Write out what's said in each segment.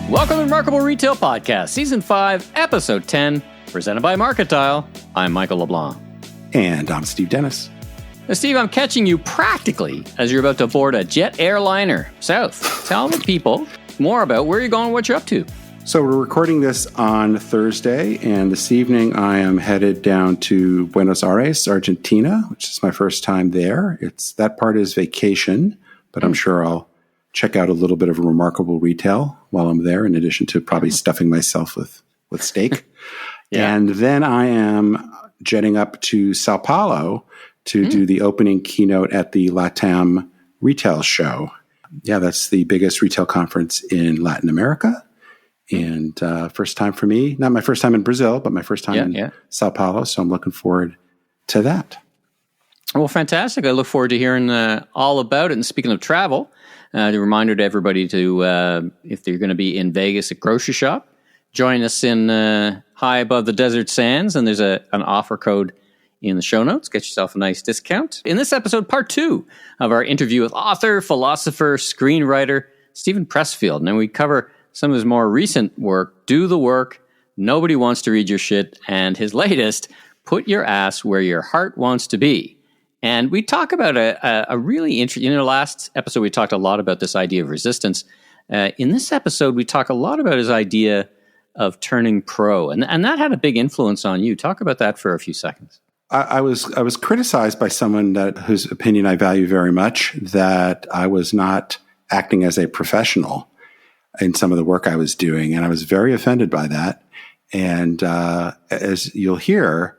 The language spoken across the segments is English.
Welcome to Remarkable Retail Podcast, Season 5, Episode 10, presented by Market Dial. I'm Michael LeBlanc. And I'm Steve Dennis. Now, Steve, I'm catching you practically as you're about to board a jet airliner south. Tell the people more about where you're going and what you're up to. So we're recording this on Thursday, and this evening I am headed down to Buenos Aires, Argentina, which is my first time there. That part is vacation, but I'm sure I'll check out a little bit of Remarkable Retail while I'm there, in addition to probably stuffing myself with steak. Yeah. And then I am jetting up to Sao Paulo to do the opening keynote at the LATAM Retail Show. Yeah, that's the biggest retail conference in Latin America. And first time for me, not my first time in Brazil, but my first time in Sao Paulo. So I'm looking forward to that. Well, fantastic. I look forward to hearing all about it. And speaking of travel, the reminder to everybody to, if they're going to be in Vegas at Grocery Shop, join us in High Above the Desert Sands. And there's an offer code in the show notes. Get yourself a nice discount. In this episode, part 2 of our interview with author, philosopher, screenwriter, Stephen Pressfield. And we cover some of his more recent work, Do the Work, Nobody Wants to Read Your Shit, and his latest, Put Your Ass Where Your Heart Wants to Be. And we talk about a really interesting, last episode we talked a lot about this idea of resistance. In this episode, we talk a lot about his idea of turning pro. And that had a big influence on you. Talk about that for a few seconds. I was criticized by someone whose opinion I value very much, that I was not acting as a professional in some of the work I was doing. And I was very offended by that. And as you'll hear,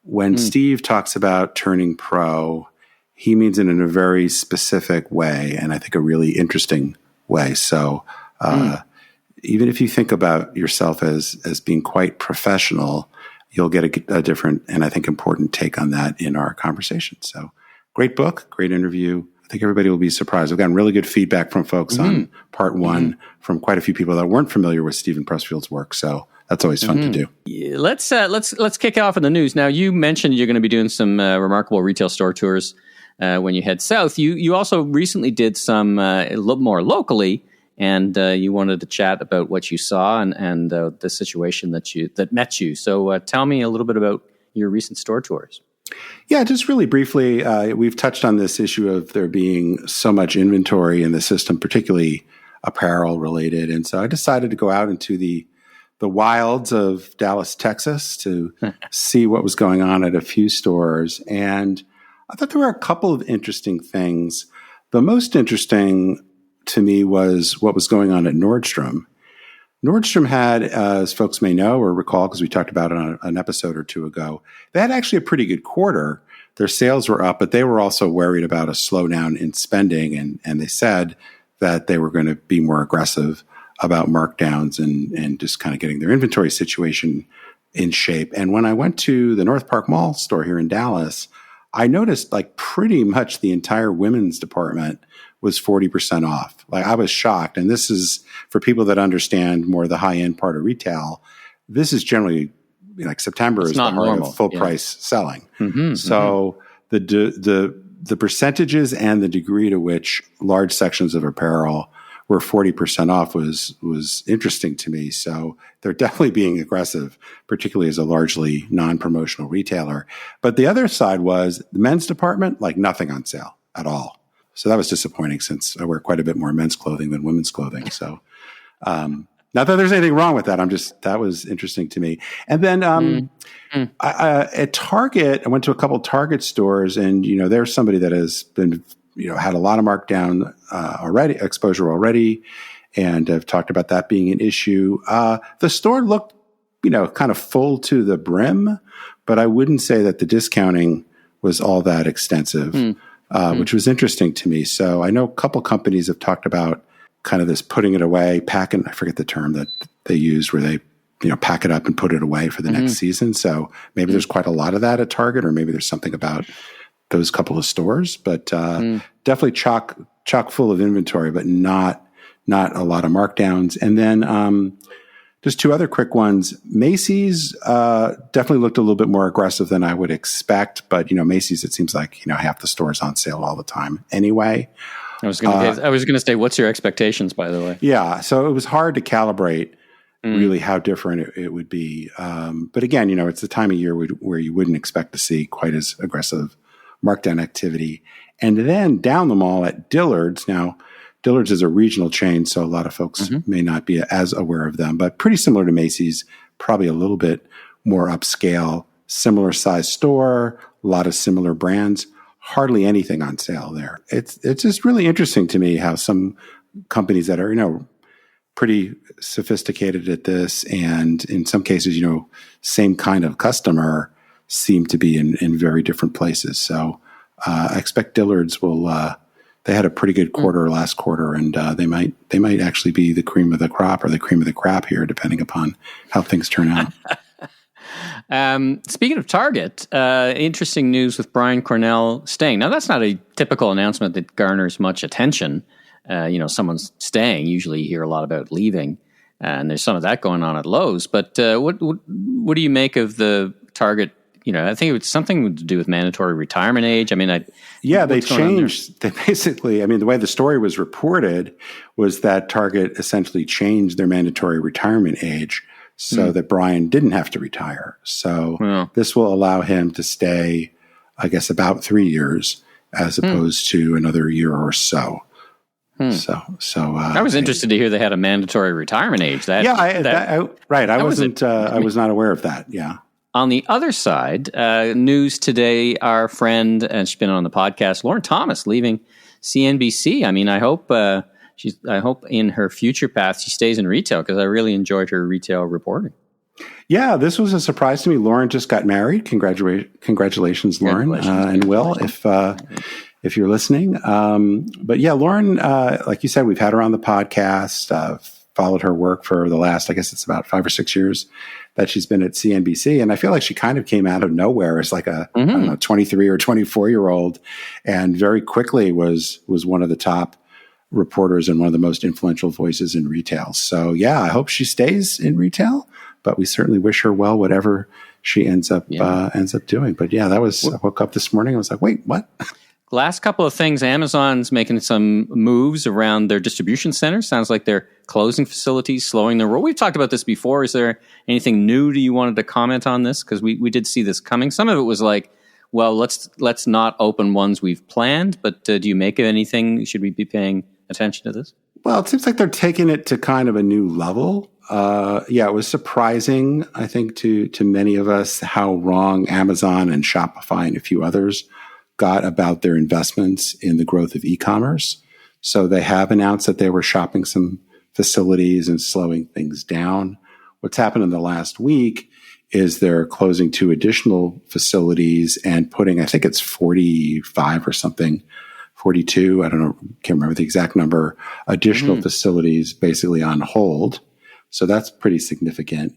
when Steve talks about turning pro, he means it in a very specific way, and I think a really interesting way. So even if you think about yourself as being quite professional, you'll get a different and I think important take on that in our conversation. So great book, great interview. I think everybody will be surprised. I've gotten really good feedback from folks on part 1 from quite a few people that weren't familiar with Stephen Pressfield's work. So that's always fun to do. Let's kick off in the news. Now, you mentioned you're going to be doing some remarkable retail store tours when you head south. You also recently did some a little more locally, and you wanted to chat about what you saw and the situation that met you. So tell me a little bit about your recent store tours. Yeah, just really briefly, we've touched on this issue of there being so much inventory in the system, particularly apparel related. And so I decided to go out into the wilds of Dallas, Texas to see what was going on at a few stores. And I thought there were a couple of interesting things. The most interesting to me was what was going on at Nordstrom. Nordstrom had, as folks may know or recall, because we talked about it on an episode or two ago, they had actually a pretty good quarter. Their sales were up, but they were also worried about a slowdown in spending. And they said that they were going to be more aggressive about markdowns and just kind of getting their inventory situation in shape. And when I went to the North Park Mall store here in Dallas, I noticed like pretty much the entire women's department was 40% off. Like I was shocked. And this is for people that understand more the high end part of retail. This is generally like September is the heart of full price selling. So the percentages and the degree to which large sections of apparel were 40% off was interesting to me. So they're definitely being aggressive, particularly as a largely non-promotional retailer. But the other side was the men's department, like nothing on sale at all. So that was disappointing since I wear quite a bit more men's clothing than women's clothing. So not that there's anything wrong with that. That was interesting to me. And then at Target, I went to a couple Target stores, and there's somebody that has been had a lot of markdown exposure already, and I've talked about that being an issue. The store looked, kind of full to the brim, but I wouldn't say that the discounting was all that extensive, which was interesting to me. So I know a couple companies have talked about kind of this putting it away, packing, I forget the term that they used, where they pack it up and put it away for the next season. So maybe there's quite a lot of that at Target, or maybe there's something about those couple of stores, but definitely chock full of inventory, but not a lot of markdowns. And then just 2 other quick ones. Macy's definitely looked a little bit more aggressive than I would expect, but Macy's, it seems like half the stores on sale all the time anyway. I was going to say, what's your expectations, by the way? Yeah, so it was hard to calibrate really how different it would be. But again, it's the time of year where you wouldn't expect to see quite as aggressive markdown activity. And then down the mall at Dillard's. Now, Dillard's is a regional chain, so a lot of folks may not be as aware of them, but pretty similar to Macy's, probably a little bit more upscale, similar size store, a lot of similar brands, hardly anything on sale there. It's just really interesting to me how some companies that are, pretty sophisticated at this, and in some cases, same kind of customer, seem to be in very different places. So I expect Dillard's will. They had a pretty good quarter last quarter, and they might actually be the cream of the crop or the cream of the crop here, depending upon how things turn out. Speaking of Target, interesting news with Brian Cornell staying. Now, that's not a typical announcement that garners much attention. Someone's staying. Usually you hear a lot about leaving, and there's some of that going on at Lowe's. But what do you make of the Target? I think it was something to do with mandatory retirement age. I mean, they changed. They basically, the way the story was reported was that Target essentially changed their mandatory retirement age so that Brian didn't have to retire. So this will allow him to stay, I guess, about 3 years as opposed to another year or so. So I was interested to hear they had a mandatory retirement age. I was not aware of that. Yeah. On the other side, news today, our friend, and she's been on the podcast, Lauren Thomas, leaving CNBC. I hope in her future path she stays in retail, because I really enjoyed her retail reporting. Yeah, this was a surprise to me. Lauren just got married. Congratulations, Lauren, and Will, if you're listening. But yeah, Lauren, like you said, we've had her on the podcast, followed her work for the last, I guess it's about 5 or 6 years that she's been at CNBC. And I feel like she kind of came out of nowhere as like a, I don't know, 23 or 24-year-old, and very quickly was one of the top reporters and one of the most influential voices in retail. So yeah, I hope she stays in retail, but we certainly wish her well, whatever she ends up doing. But yeah, I woke up this morning, I was like, wait, what? Last couple of things, Amazon's making some moves around their distribution centers. Sounds like they're closing facilities, slowing their roll. We've talked about this before. Is there anything new you wanted to comment on this? Because we did see this coming. Some of it was like, well, let's not open ones we've planned. But do you make of anything? Should we be paying attention to this? Well, it seems like they're taking it to kind of a new level. It was surprising, I think, to many of us how wrong Amazon and Shopify and a few others got about their investments in the growth of e-commerce. So they have announced that they were shopping some facilities and slowing things down. What's happened in the last week is they're closing 2 additional facilities and putting, I think it's 45 or something, 42, I don't know, can't remember the exact number, additional facilities basically on hold. So that's pretty significant.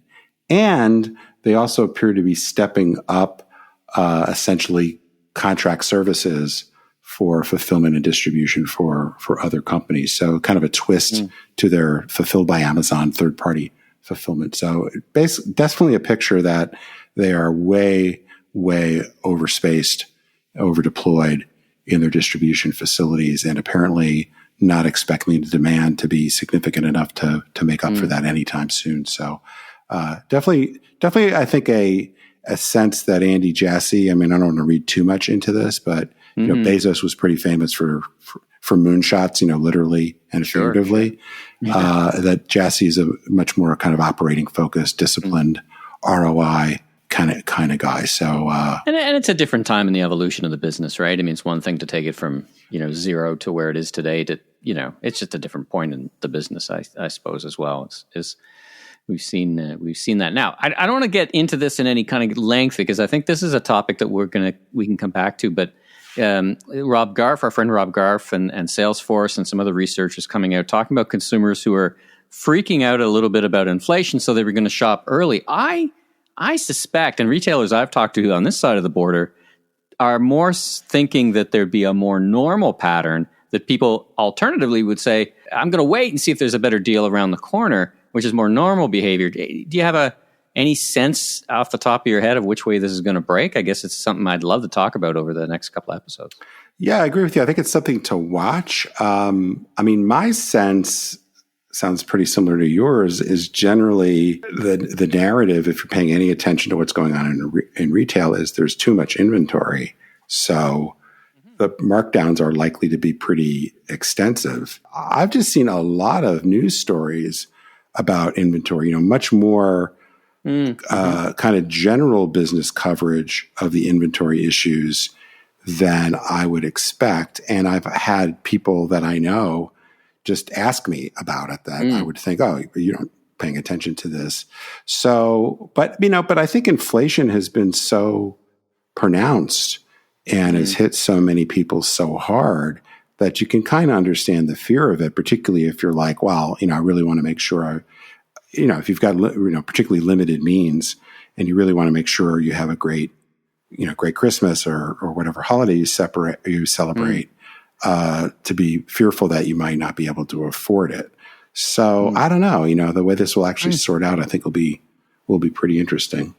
And they also appear to be stepping up essentially contract services for fulfillment and distribution for other companies. So kind of a twist to their Fulfilled by Amazon third-party fulfillment. So definitely a picture that they are way, way overspaced, overdeployed in their distribution facilities, and apparently not expecting the demand to be significant enough to make up for that anytime soon. So definitely, I think a sense that Andy Jassy, I don't want to read too much into this, but Bezos was pretty famous for moonshots, literally and figuratively. That Jassy is a much more kind of operating focused, disciplined, ROI kind of guy. So and it's a different time in the evolution of the business, right? It's one thing to take it from zero to where it is today. To it's just a different point in the business, I suppose, as well. We've seen that. Now, I don't want to get into this in any kind of length, because I think this is a topic that we can come back to. But Rob Garf, our friend Rob Garf, and Salesforce and some other researchers coming out talking about consumers who are freaking out a little bit about inflation, so they were going to shop early. I suspect, and retailers I've talked to on this side of the border are more thinking that there'd be a more normal pattern, that people alternatively would say, I'm going to wait and see if there's a better deal around the corner, which is more normal behavior. Do you have any sense off the top of your head of which way this is going to break? I guess it's something I'd love to talk about over the next couple episodes. Yeah, I agree with you. I think it's something to watch. I mean, my sense sounds pretty similar to yours. Is generally the narrative, if you're paying any attention to what's going on in retail, is there's too much inventory. So the markdowns are likely to be pretty extensive. I've just seen a lot of news stories about inventory, much more kind of general business coverage of the inventory issues than I would expect. And I've had people that I know just ask me about it that I would think, oh, you're not paying attention to this. So, but I think inflation has been so pronounced and has hit so many people so hard that you can kind of understand the fear of it, particularly if you're like, well, I really want to make sure if you've got, particularly limited means and you really want to make sure you have a great Christmas or whatever holiday you celebrate, to be fearful that you might not be able to afford it. So I don't know, the way this will actually sort out, I think will be pretty interesting.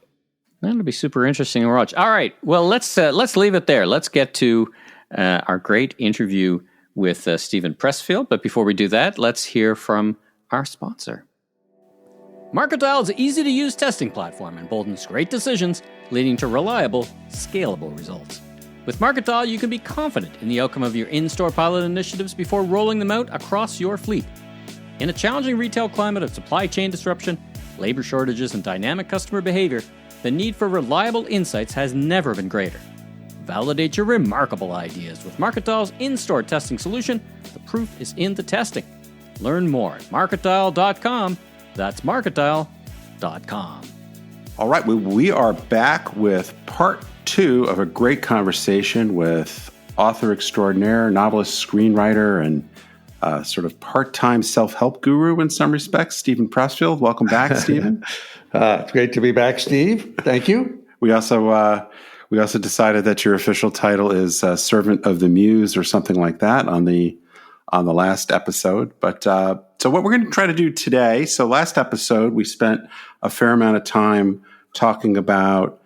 That'll be super interesting to watch. All right. Well, let's leave it there. Let's get to our great interview with Stephen Pressfield. But before we do that, let's hear from our sponsor. MarketDial's easy-to-use testing platform emboldens great decisions, leading to reliable, scalable results. With MarketDial, you can be confident in the outcome of your in-store pilot initiatives before rolling them out across your fleet. In a challenging retail climate of supply chain disruption, labor shortages, and dynamic customer behavior, the need for reliable insights has never been greater. Validate your remarkable ideas with MarketDial's in-store testing solution. The proof is in the testing. Learn more at MarketDial.com. That's MarketDial.com. All right, we are back with part 2 of a great conversation with author extraordinaire, novelist, screenwriter, and sort of part-time self-help guru in some respects, Stephen Pressfield. Welcome back, Stephen. It's great to be back, Steve. Thank you. We also decided that your official title is Servant of the Muse or something like that on the last episode. But so what we're going to try to do today, so last episode we spent a fair amount of time talking about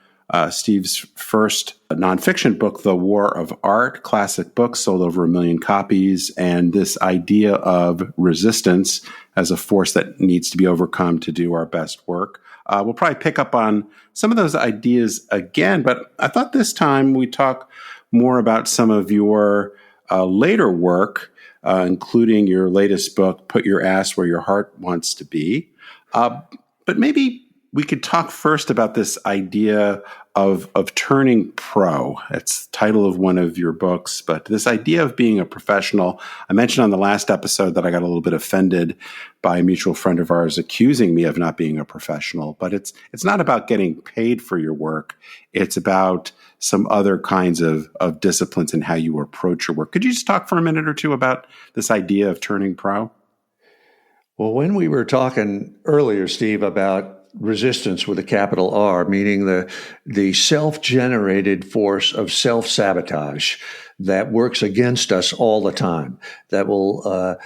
Steve's first nonfiction book, The War of Art, classic book, sold over 1 million copies, and this idea of resistance as a force that needs to be overcome to do our best work. We'll probably pick up on some of those ideas again, but I thought this time we'd talk more about some of your later work, including your latest book, Put Your Ass Where Your Heart Wants to Be. But maybe we could talk first about this idea of turning pro. It's the title of one of your books, but this idea of being a professional. I mentioned on the last episode that I got a little bit offended by a mutual friend of ours accusing me of not being a professional, but it's not about getting paid for your work. It's about some other kinds of disciplines and how you approach your work. Could you just talk for a minute or two about this idea of turning pro? Well, when we were talking earlier, Steve, about resistance with a capital R, meaning the self-generated force of self-sabotage that works against us all the time, that will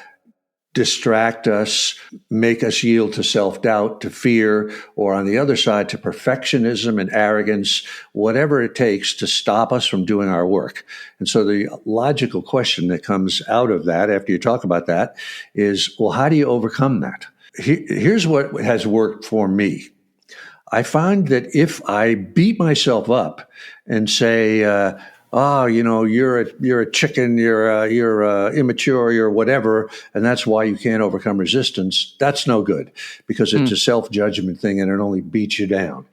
distract us, make us yield to self-doubt, to fear, or on the other side, to perfectionism and arrogance, whatever it takes to stop us from doing our work. And so the logical question that comes out of that, after you talk about that, is, well, how do you overcome that? Here's what has worked for me. I find that if I beat myself up and say, you're a chicken, you're immature, you're whatever, and that's why you can't overcome resistance, that's no good, because it's a self-judgment thing and it only beats you down.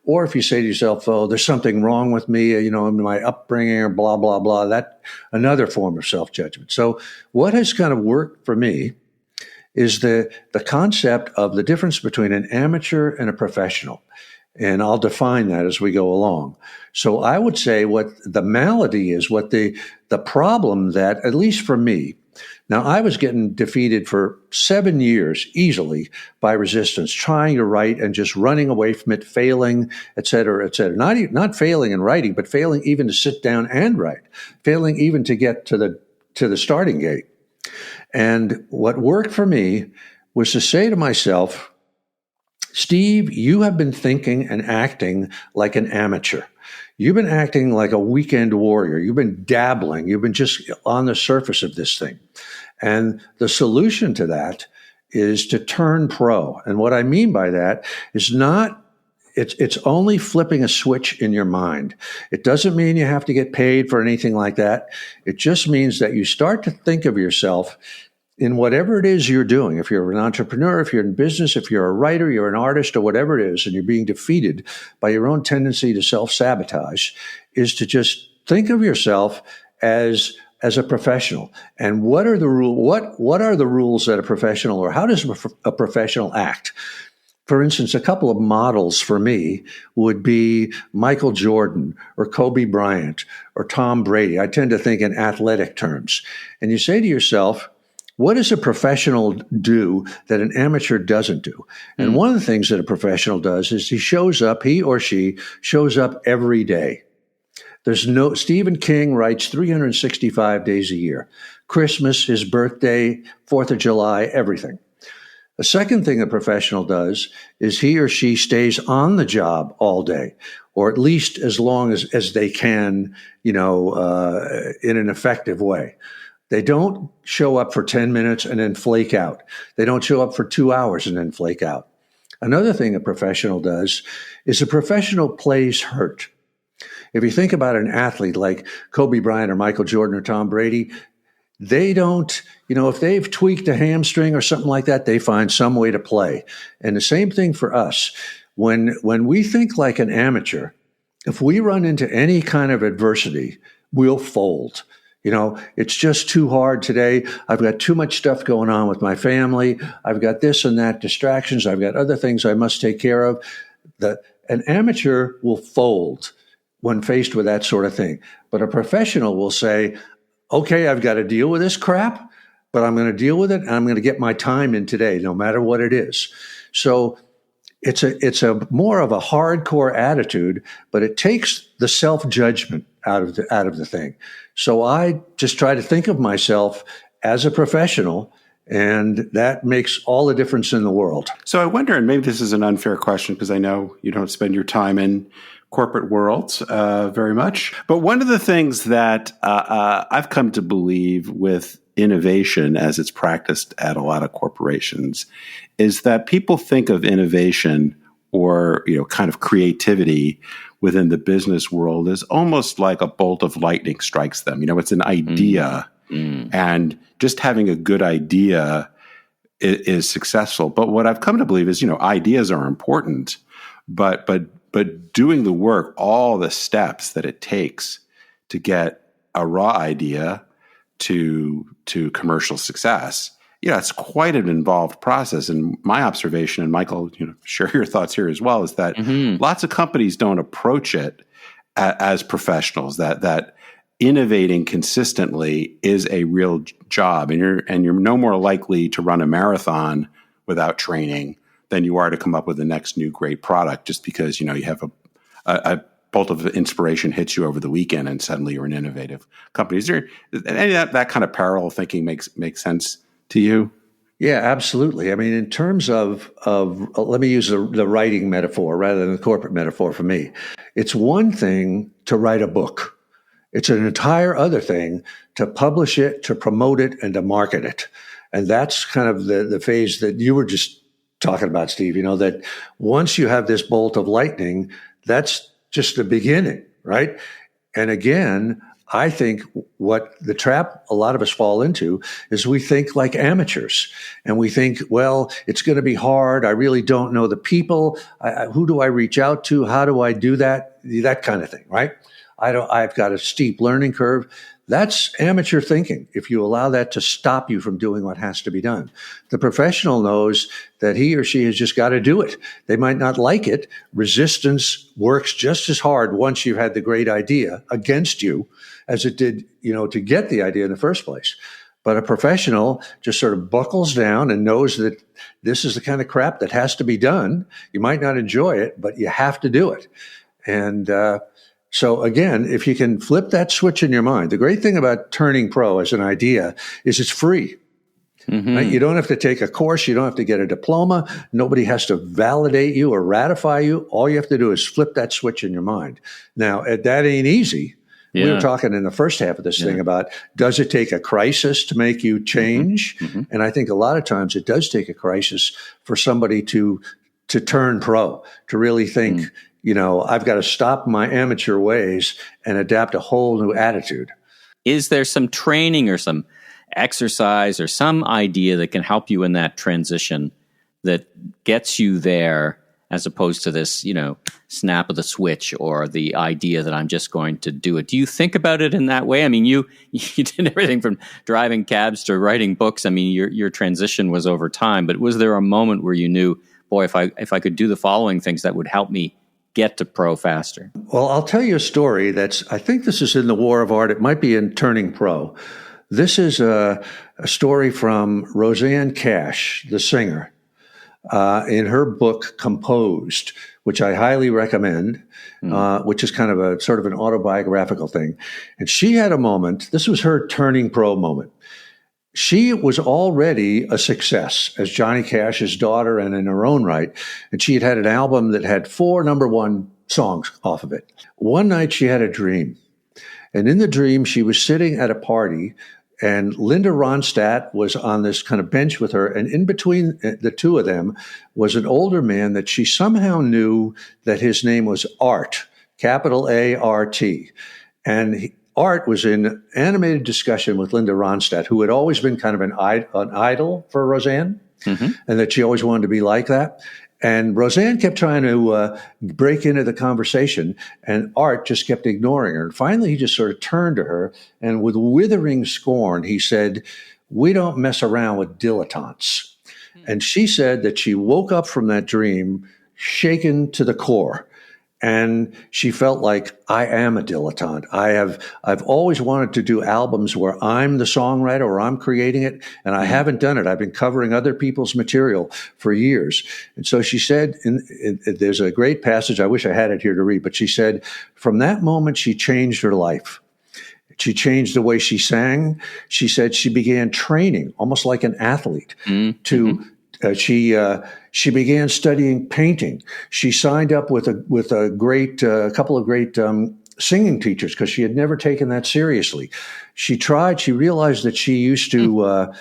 Or if you say to yourself, oh, there's something wrong with me, in my upbringing or blah, blah, blah, that another form of self-judgment. So what has kind of worked for me is the concept of the difference between an amateur and a professional. And I'll define that as we go along. So I would say what the malady is, what the problem that, at least for me, now I was getting defeated for 7 years easily by resistance, trying to write and just running away from it, failing, et cetera, et cetera. Not failing in writing, but failing even to sit down and write, failing even to get to the starting gate. And what worked for me was to say to myself, Steve, you have been thinking and acting like an amateur. You've been acting like a weekend warrior. You've been dabbling. You've been just on the surface of this thing. And the solution to that is to turn pro. And what I mean by that is it's only flipping a switch in your mind. It doesn't mean you have to get paid for anything like that. It just means that you start to think of yourself in whatever it is you're doing. If you're an entrepreneur, if you're in business, if you're a writer, you're an artist, or whatever it is, and you're being defeated by your own tendency to self-sabotage, is to just think of yourself as a professional. And what are the rules that a professional, or how does a professional act? For instance, a couple of models for me would be Michael Jordan or Kobe Bryant or Tom Brady. I tend to think in athletic terms. And you say to yourself, what does a professional do that an amateur doesn't do? And one of the things that a professional does is he or she shows up every day. Stephen King writes 365 days a year. Christmas, his birthday, 4th of July, everything. The second thing a professional does is he or she stays on the job all day, or at least as long as they can, in an effective way. They don't show up for 10 minutes and then flake out. They don't show up for 2 hours and then flake out. Another thing a professional does is a professional plays hurt. If you think about an athlete like Kobe Bryant or Michael Jordan or Tom Brady, they don't, if they've tweaked a hamstring or something like that, they find some way to play. And the same thing for us. When we think like an amateur, if we run into any kind of adversity, we'll fold. It's just too hard today. I've got too much stuff going on with my family. I've got this and that distractions. I've got other things I must take care of. An amateur will fold when faced with that sort of thing. But a professional will say, okay, I've got to deal with this crap, but I'm going to deal with it, and I'm going to get my time in today, no matter what it is. So it's a more of a hardcore attitude, but it takes the self-judgment out of the thing. So I just try to think of myself as a professional, and that makes all the difference in the world. So I wonder, and maybe this is an unfair question because I know you don't spend your time in corporate worlds very much. But one of the things that I've come to believe with innovation as it's practiced at a lot of corporations is that people think of innovation or kind of creativity within the business world as almost like a bolt of lightning strikes them. It's an idea, and just having a good idea is successful. But what I've come to believe is, ideas are important, but doing the work, all the steps that it takes to get a raw idea to commercial success, it's quite an involved process. And my observation, and Michael, share your thoughts here as well, is that lots of companies don't approach it as professionals. That innovating consistently is a real job, and you're no more likely to run a marathon without training than you are to come up with the next new great product just because, you have a bolt of inspiration hits you over the weekend and suddenly you're an innovative company. Is there any of that kind of parallel thinking makes sense to you? Yeah, absolutely. I mean, in terms of let me use the writing metaphor rather than the corporate metaphor for me. It's one thing to write a book. It's an entire other thing to publish it, to promote it, and to market it. And that's kind of the phase that you were just talking about, Steve, that once you have this bolt of lightning, that's just the beginning, right? And again, I think what the trap a lot of us fall into is we think like amateurs, and we think, well, it's going to be hard. I really don't know the people. Who do I reach out to? How do I do that? That kind of thing, right? I've got a steep learning curve. That's amateur thinking if you allow that to stop you from doing what has to be done. The professional knows that he or she has just got to do it. They might not like it. Resistance works just as hard once you've had the great idea against you as it did, to get the idea in the first place. But a professional just sort of buckles down and knows that this is the kind of crap that has to be done. You might not enjoy it, but you have to do it. And, so again, if you can flip that switch in your mind, the great thing about turning pro as an idea is it's free. Mm-hmm. Right? You don't have to take a course. You don't have to get a diploma. Nobody has to validate you or ratify you. All you have to do is flip that switch in your mind. Now, that ain't easy. Yeah. We were talking in the first half of this thing about, does it take a crisis to make you change? Mm-hmm. And I think a lot of times it does take a crisis for somebody to turn pro, to really think, I've got to stop my amateur ways and adapt a whole new attitude. Is there some training or some exercise or some idea that can help you in that transition that gets you there, as opposed to this, snap of the switch or the idea that I'm just going to do it? Do you think about it in that way? I mean, you did everything from driving cabs to writing books. I mean, your transition was over time, but was there a moment where you knew, boy, if I could do the following things, that would help me get to pro faster? Well, I'll tell you a story I think this is in the War of Art. It might be in Turning Pro. This is a story from Roseanne Cash, the singer, in her book Composed, which I highly recommend, which is kind of a sort of an autobiographical thing. And she had a moment, this was her turning pro moment. She was already a success as Johnny Cash's daughter and in her own right. And she had an album that had 4 number 1 songs off of it. One night she had a dream. And in the dream, she was sitting at a party, and Linda Ronstadt was on this kind of bench with her. And in between the two of them was an older man that she somehow knew that his name was Art, capital A-R-T. And Art was in animated discussion with Linda Ronstadt, who had always been kind of an idol for Roseanne, and that she always wanted to be like that. And Roseanne kept trying to break into the conversation, and Art just kept ignoring her. And finally, he just sort of turned to her, and with withering scorn, he said, "We don't mess around with dilettantes." And she said that she woke up from that dream shaken to the core. And she felt like, I am a dilettante. I've always wanted to do albums where I'm the songwriter or I'm creating it, and I haven't done it. I've been covering other people's material for years. And so she said, there's a great passage, I wish I had it here to read, but she said, from that moment, she changed her life. She changed the way she sang. She said she began training, almost like an athlete, She began studying painting. She signed up with a couple of great singing teachers because she had never taken that seriously. She realized that she used to,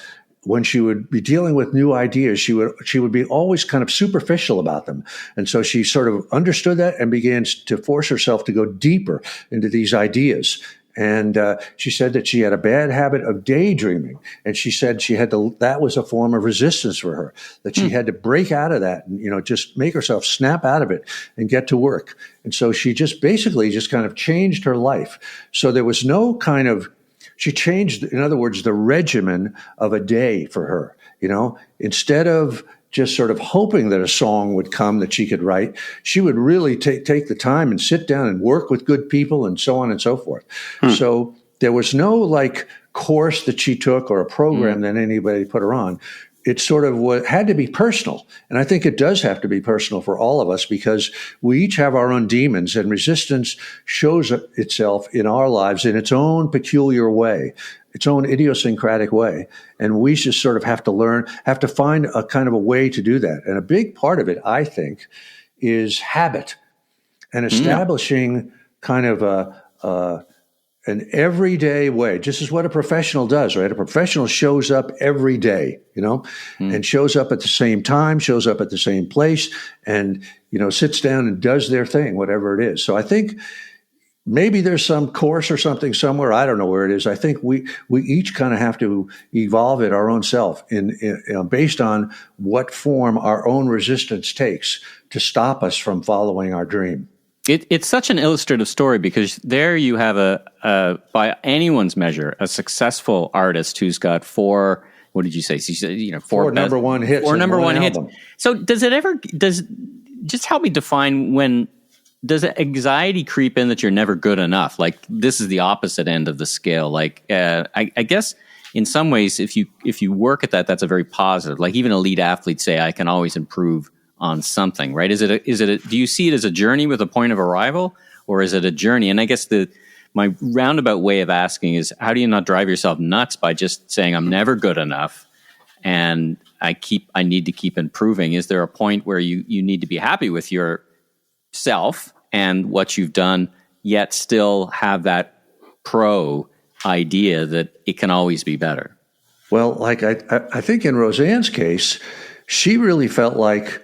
when she would be dealing with new ideas, she would be always kind of superficial about them. And so she sort of understood that and began to force herself to go deeper into these ideas. And she said that she had a bad habit of daydreaming. And she said that was a form of resistance for her, that she had to break out of that and, just make herself snap out of it and get to work. And so she just basically just kind of changed her life. So there was no she changed, in other words, the regimen of a day for her, instead of just sort of hoping that a song would come that she could write, she would really take the time and sit down and work with good people and so on and so forth. So there was no course that she took or a program that anybody put her on. It sort of had to be personal. And I think it does have to be personal for all of us because we each have our own demons, and resistance shows itself in our lives in its own peculiar way, its own idiosyncratic way. And we just sort of have to find a kind of a way to do that. And a big part of it, I think, is habit and establishing kind of an everyday way. Just as what a professional does, right? A professional shows up every day, and shows up at the same time, shows up at the same place, and, sits down and does their thing, whatever it is. So I think maybe there's some course or something somewhere. I don't know where it is. I think we each kind of have to evolve it our own self based on what form our own resistance takes to stop us from following our dream. It's such an illustrative story because there you have by anyone's measure, a successful artist who's got 4. What did you say? So you said, 4 number 1 hits. 4 number 1 hits. So just help me define does anxiety creep in that you're never good enough? Like this is the opposite end of the scale. Like I guess in some ways, if you work at that, that's a very positive. Like even elite athletes say, I can always improve on something, right? Do you see it as a journey with a point of arrival, or is it a journey? And I guess my roundabout way of asking is, how do you not drive yourself nuts by just saying I'm never good enough and I need to keep improving. Is there a point where you need to be happy with yourself and what you've done, yet still have that pro idea that it can always be better? Well, like I think in Roseanne's case, she really felt like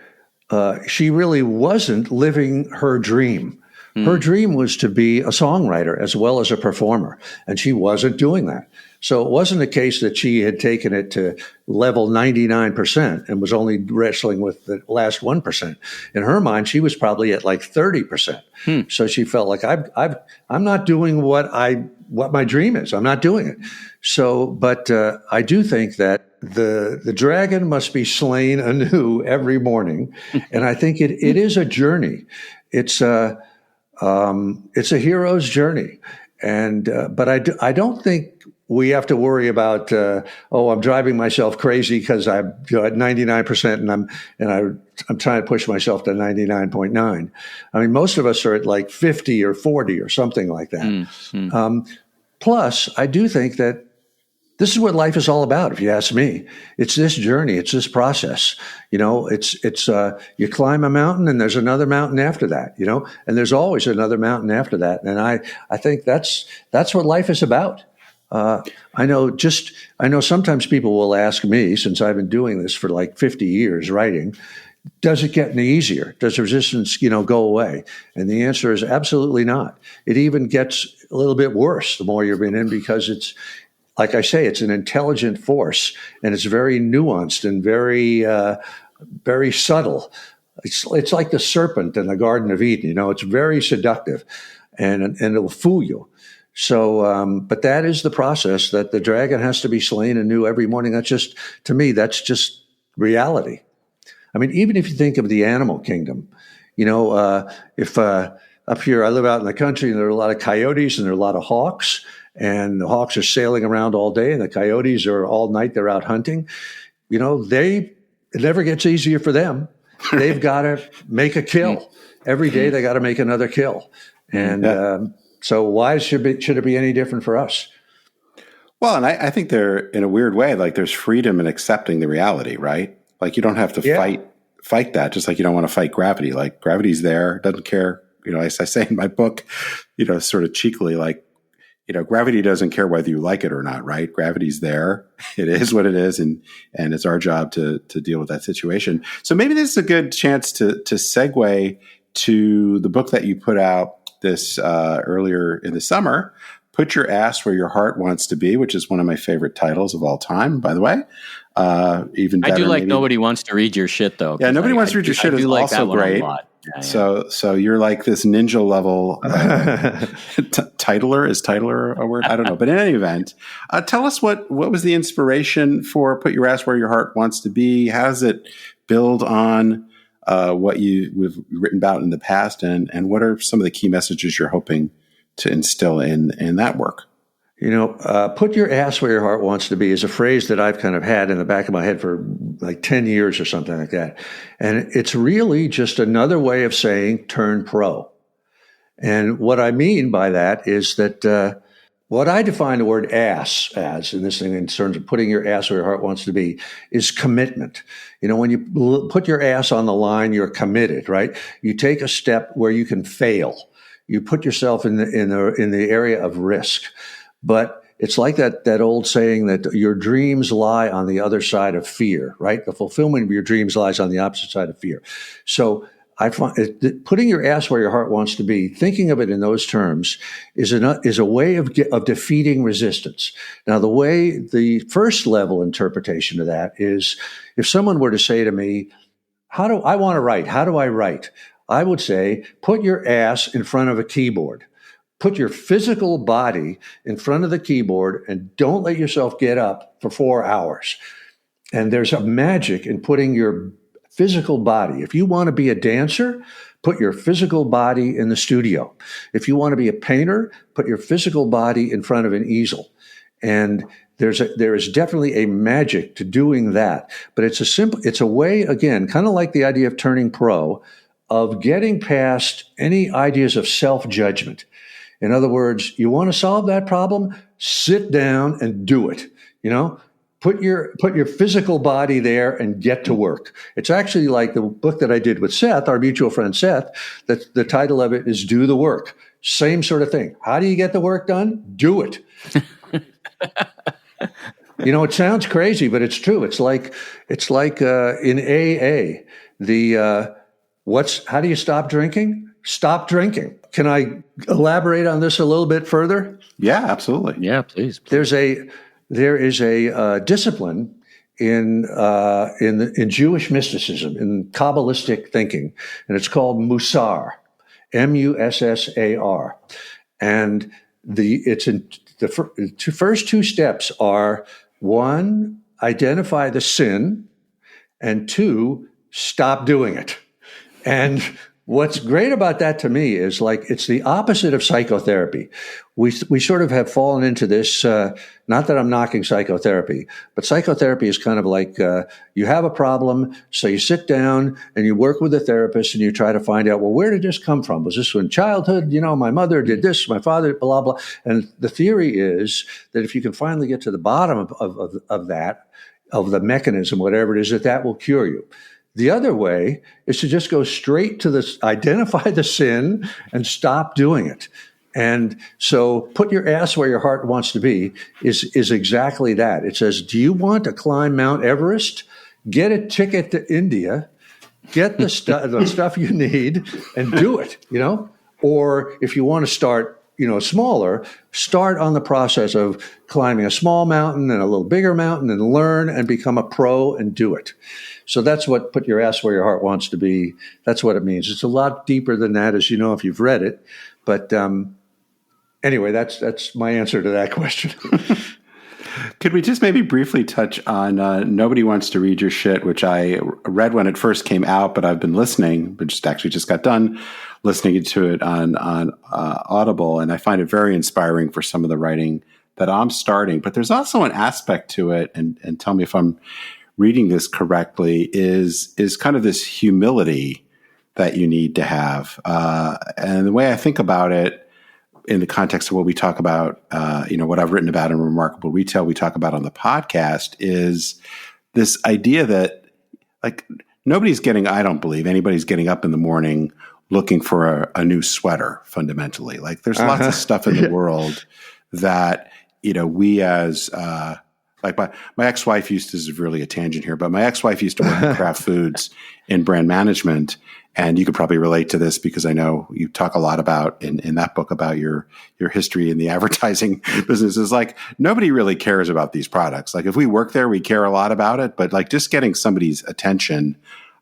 she really wasn't living her dream. Her dream was to be a songwriter as well as a performer, and she wasn't doing that. So it wasn't a case that she had taken it to level 99% and was only wrestling with the last 1%. In her mind, she was probably at like 30%. So she felt like I'm not doing what my dream is. I'm not doing it. So, but I do think that the dragon must be slain anew every morning, and I think it is a journey. It's a hero's journey, and but I don't think we have to worry about I'm driving myself crazy because I'm at 99% and I'm trying to push myself to 99.9. I mean, most of us are at like 50 or 40 or something like that. Plus, I do think that this is what life is all about, if you ask me. It's this journey. It's this process. You know, it's you climb a mountain and there's another mountain after that, you know, and there's always another mountain after that. And I think that's what life is about. I know sometimes people will ask me, since I've been doing this for like 50 years writing, does it get any easier? Does resistance, go away? And the answer is absolutely not. It even gets a little bit worse the more you've been in, because it's, like I say, it's an intelligent force, and it's very nuanced and very, very subtle. It's like the serpent in the Garden of Eden. It's very seductive, and it'll fool you. So, but that is the process, that the dragon has to be slain anew every morning. To me, that's just reality. I mean, even if you think of the animal kingdom, if up here, I live out in the country, and there are a lot of coyotes and there are a lot of hawks. And the hawks are sailing around all day, and the coyotes are all night. They're out hunting. It never gets easier for them. They've got to make a kill every day. They got to make another kill, and so why should it be any different for us? Well, and I think they're, in a weird way, like there's freedom in accepting the reality, right? Like you don't have to fight that, just like you don't want to fight gravity. Like gravity's there, doesn't care. As I say in my book, sort of cheekily, like, gravity doesn't care whether you like it or not, right? Gravity's there. It is what it is. And it's our job to deal with that situation. So maybe this is a good chance to segue to the book that you put out this earlier in the summer, Put Your Ass Where Your Heart Wants to Be, which is one of my favorite titles of all time, by the way. Even better, I do like maybe. Nobody Wants to Read Your Shit, though. Yeah, Nobody Wants to Read Your Shit is like also great. Yeah. So you're like this ninja level titler. Is titler a word? I don't know. But in any event, tell us what was the inspiration for Put Your Ass Where Your Heart Wants to Be? How does it build on what you've written about in the past, and what are some of the key messages you're hoping to instill in that work? Put your ass where your heart wants to be is a phrase that I've kind of had in the back of my head for like 10 years or something like that. And it's really just another way of saying turn pro. And what I mean by that is that what I define the word ass as in this thing, in terms of putting your ass where your heart wants to be, is commitment. When you put your ass on the line, you're committed, right? You take a step where you can fail. You put yourself in the area of risk. But it's like that old saying that your dreams lie on the other side of fear, right? The fulfillment of your dreams lies on the opposite side of fear. So I find putting your ass where your heart wants to be, thinking of it in those terms, is a way of defeating resistance. Now, the first level interpretation of that is, if someone were to say to me, I want to write? How do I write? I would say, put your ass in front of a keyboard. Put your physical body in front of the keyboard and don't let yourself get up for 4 hours. And there's a magic in putting your physical body. If you want to be a dancer, put your physical body in the studio. If you want to be a painter, put your physical body in front of an easel. And there is definitely a magic to doing that. But it's a way, again, kind of like the idea of turning pro, of getting past any ideas of self-judgment. In other words, you want to solve that problem? Sit down and do it. Put your physical body there and get to work. It's actually like the book that I did with Seth, our mutual friend Seth, that the title of it is Do the Work. Same sort of thing. How do you get the work done? Do it. It sounds crazy, but it's true. It's like in AA, how do you stop drinking? Stop drinking. Can I elaborate on this a little bit further? Yeah, absolutely. Yeah, please. There is a discipline in Jewish mysticism, in Kabbalistic thinking, and it's called Mussar, Mussar, and the first two steps are: one, identify the sin, and two, stop doing it. And what's great about that to me is it's the opposite of psychotherapy. We sort of have fallen into this, not that I'm knocking psychotherapy, but psychotherapy is kind of like you have a problem, so you sit down and you work with a therapist and you try to find out, well, where did this come from? Was this in childhood? My mother did this, my father, blah, blah. And the theory is that if you can finally get to the bottom of that, of the mechanism, whatever it is, that will cure you. The other way is to just go straight to this, identify the sin and stop doing it. And so put your ass where your heart wants to be is exactly that. It says, do you want to climb Mount Everest? Get a ticket to India, get the stuff you need and do it, Or if you want to start, smaller, start on the process of climbing a small mountain and a little bigger mountain and learn and become a pro and do it. So that's what put your ass where your heart wants to be. That's what it means. It's a lot deeper than that, as you know, if you've read it. But anyway, that's my answer to that question. Could we just maybe briefly touch on Nobody Wants to Read Your Shit, which I read when it first came out, but I've been listening, but just got done listening to it on Audible, and I find it very inspiring for some of the writing that I'm starting. But there's also an aspect to it, and tell me if I'm reading this correctly, is kind of this humility that you need to have. And the way I think about it in the context of what we talk about, what I've written about in Remarkable Retail, we talk about on the podcast, is this idea that I don't believe anybody's getting up in the morning looking for a new sweater fundamentally. There's lots of stuff in the world that, we as, my ex-wife this is really a tangent here, but my ex-wife used to work at Kraft Foods in brand management. And you could probably relate to this because I know you talk a lot about in that book about your history in the advertising business. Is nobody really cares about these products. If we work there, we care a lot about it, but just getting somebody's attention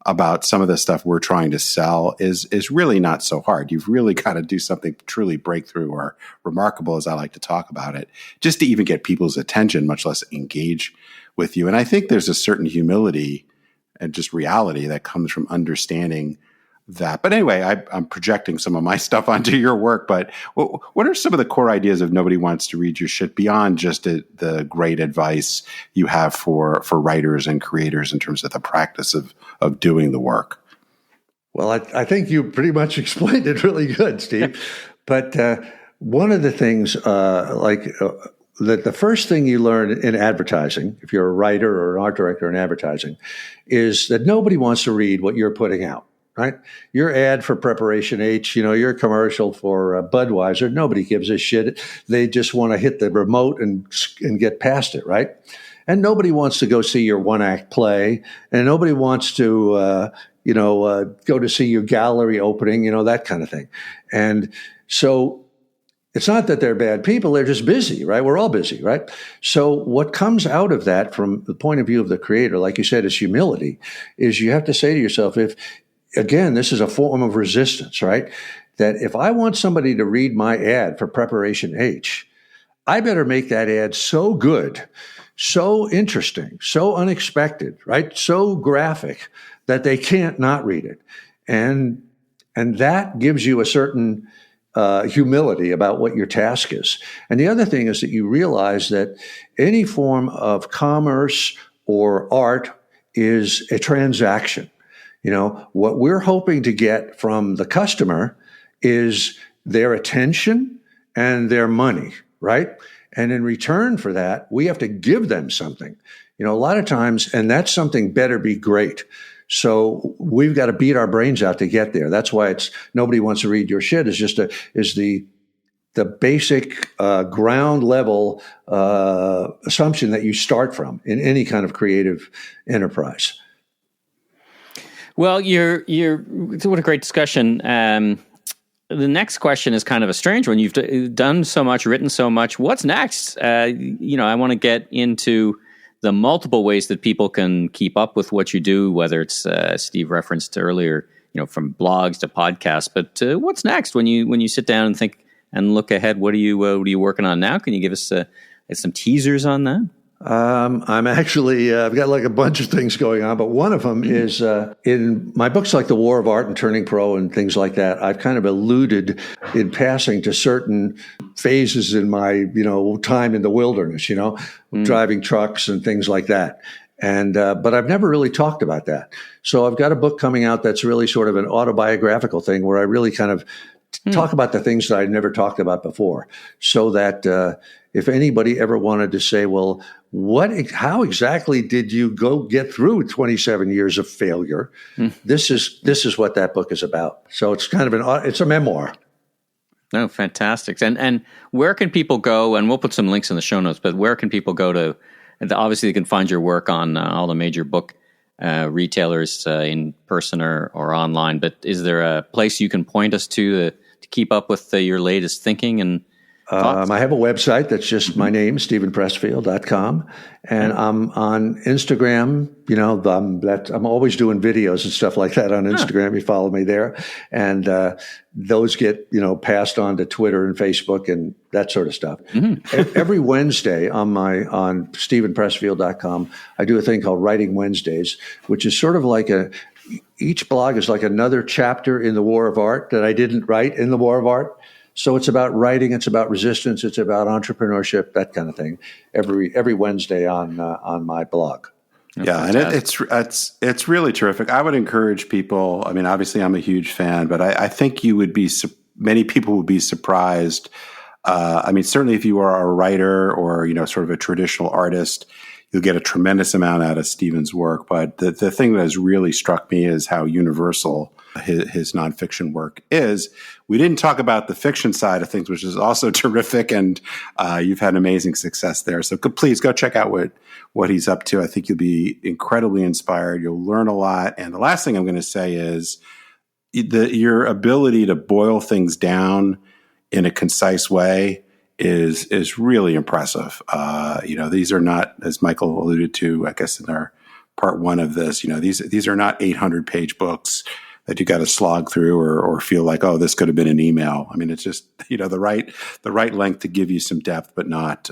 about some of the stuff we're trying to sell is really not so hard. You've really got to do something truly breakthrough or remarkable, as I like to talk about it, just to even get people's attention, much less engage with you. And I think there's a certain humility and just reality that comes from understanding that. But anyway, I'm projecting some of my stuff onto your work, but what are some of the core ideas of Nobody Wants to Read Your Shit beyond just the great advice you have for writers and creators in terms of the practice of doing the work? Well, I think you pretty much explained it really good, Steve. But one of the things, that the first thing you learn in advertising, if you're a writer or an art director in advertising, is that nobody wants to read what you're putting out. Right? Your ad for Preparation H, your commercial for Budweiser, nobody gives a shit. They just want to hit the remote and get past it, right? And nobody wants to go see your one-act play, and nobody wants to, go to see your gallery opening, that kind of thing. And so it's not that they're bad people, they're just busy, right? We're all busy, right? So what comes out of that from the point of view of the creator, like you said, is humility, is you have to say to yourself, again, this is a form of resistance, right? That if I want somebody to read my ad for Preparation H, I better make that ad so good, so interesting, so unexpected, right? So graphic that they can't not read it. And that gives you a certain humility about what your task is. And the other thing is that you realize that any form of commerce or art is a transaction. What we're hoping to get from the customer is their attention and their money, right? And in return for that, we have to give them something. A lot of times, and that something better be great. So we've got to beat our brains out to get there. That's why nobody wants to read your shit. Is the basic ground level assumption that you start from in any kind of creative enterprise. Well, what a great discussion. The next question is kind of a strange one. You've done so much, written so much. What's next? I want to get into the multiple ways that people can keep up with what you do, whether it's Steve referenced earlier, from blogs to podcasts. But what's next when you sit down and think and look ahead? What are you working on now? Can you give us some teasers on that? I'm actually, I've got like a bunch of things going on, but one of them is in my books like The War of Art and Turning Pro and things like that. I've kind of alluded in passing to certain phases in my, time in the wilderness, driving trucks and things like that. And, but I've never really talked about that. So I've got a book coming out that's really sort of an autobiographical thing where I really kind of talk about the things that I never talked about before, so that if anybody ever wanted to say, well, how exactly did you get through 27 years of failure? This is what that book is about. So it's kind of it's a memoir. Oh, fantastic. And where can people go? And we'll put some links in the show notes, but where can people go to? Obviously, they can find your work on all the major book retailers in person or online. But is there a place you can point us to keep up with your latest thinking and thoughts? I have a website that's just my name, StephenPressfield.com. And I'm on Instagram. I'm always doing videos and stuff like that on Instagram. You follow me there. And those get, passed on to Twitter and Facebook and that sort of stuff. Every Wednesday on StephenPressfield.com, I do a thing called Writing Wednesdays, which is sort of like each blog is like another chapter in the War of Art that I didn't write in the War of Art. So it's about writing, it's about resistance, it's about entrepreneurship, that kind of thing. Every Wednesday on my blog. Yeah, and it's really terrific. I would encourage people. I mean, obviously, I'm a huge fan, but I think many people would be surprised. Certainly, if you are a writer or sort of a traditional artist, you'll get a tremendous amount out of Stephen's work. But the thing that has really struck me is how universal his nonfiction work is. We didn't talk about the fiction side of things, which is also terrific, and you've had amazing success there. So please go check out what he's up to. I think you'll be incredibly inspired. You'll learn a lot. And the last thing I'm going to say is your ability to boil things down in a concise way is really impressive. These are not, as Michael alluded to, I guess in our part one of this, these are not 800-page books that you got to slog through or feel like, oh, this could have been an email. I mean, it's just, the right length to give you some depth, but not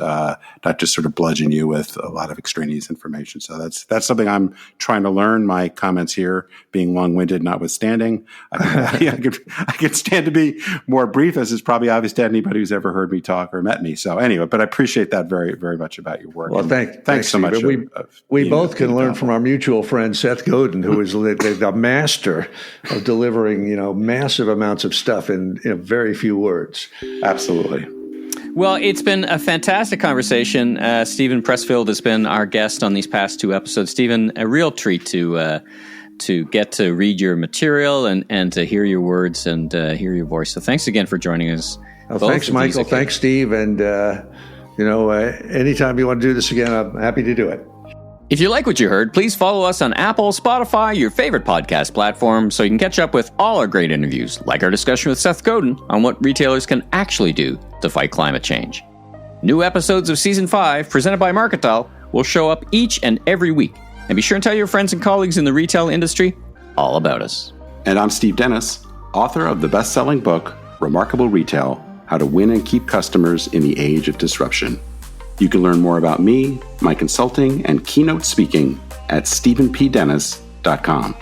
just sort of bludgeon you with a lot of extraneous information. So that's something I'm trying to learn. My comments here being long-winded notwithstanding, I could stand to be more brief, as is probably obvious to anybody who's ever heard me talk or met me. So anyway, but I appreciate that very, very much about your work. Well, thanks so much. We both can learn from our mutual friend, Seth Godin, who is the master of delivering, massive amounts of stuff in very few words. Absolutely. Well, it's been a fantastic conversation. Stephen Pressfield has been our guest on these past two episodes. Stephen, a real treat to get to read your material and to hear your words and hear your voice. So thanks again for joining us. Well, thanks, Michael. Thanks, Steve. And, anytime you want to do this again, I'm happy to do it. If you like what you heard, please follow us on Apple, Spotify, your favorite podcast platform, so you can catch up with all our great interviews, like our discussion with Seth Godin on what retailers can actually do to fight climate change. New episodes of Season 5, presented by Marketal, will show up each and every week. And be sure and tell your friends and colleagues in the retail industry all about us. And I'm Steve Dennis, author of the best-selling book, Remarkable Retail: How to Win and Keep Customers in the Age of Disruption. You can learn more about me, my consulting, and keynote speaking at StephenPDennis.com.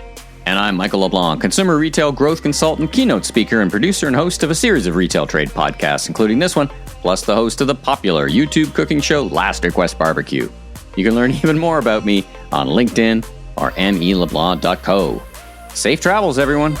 And I'm Michael LeBlanc, consumer retail growth consultant, keynote speaker, and producer and host of a series of retail trade podcasts, including this one, plus the host of the popular YouTube cooking show Last Request Barbecue. You can learn even more about me on LinkedIn or meleblanc.co. Safe travels, everyone.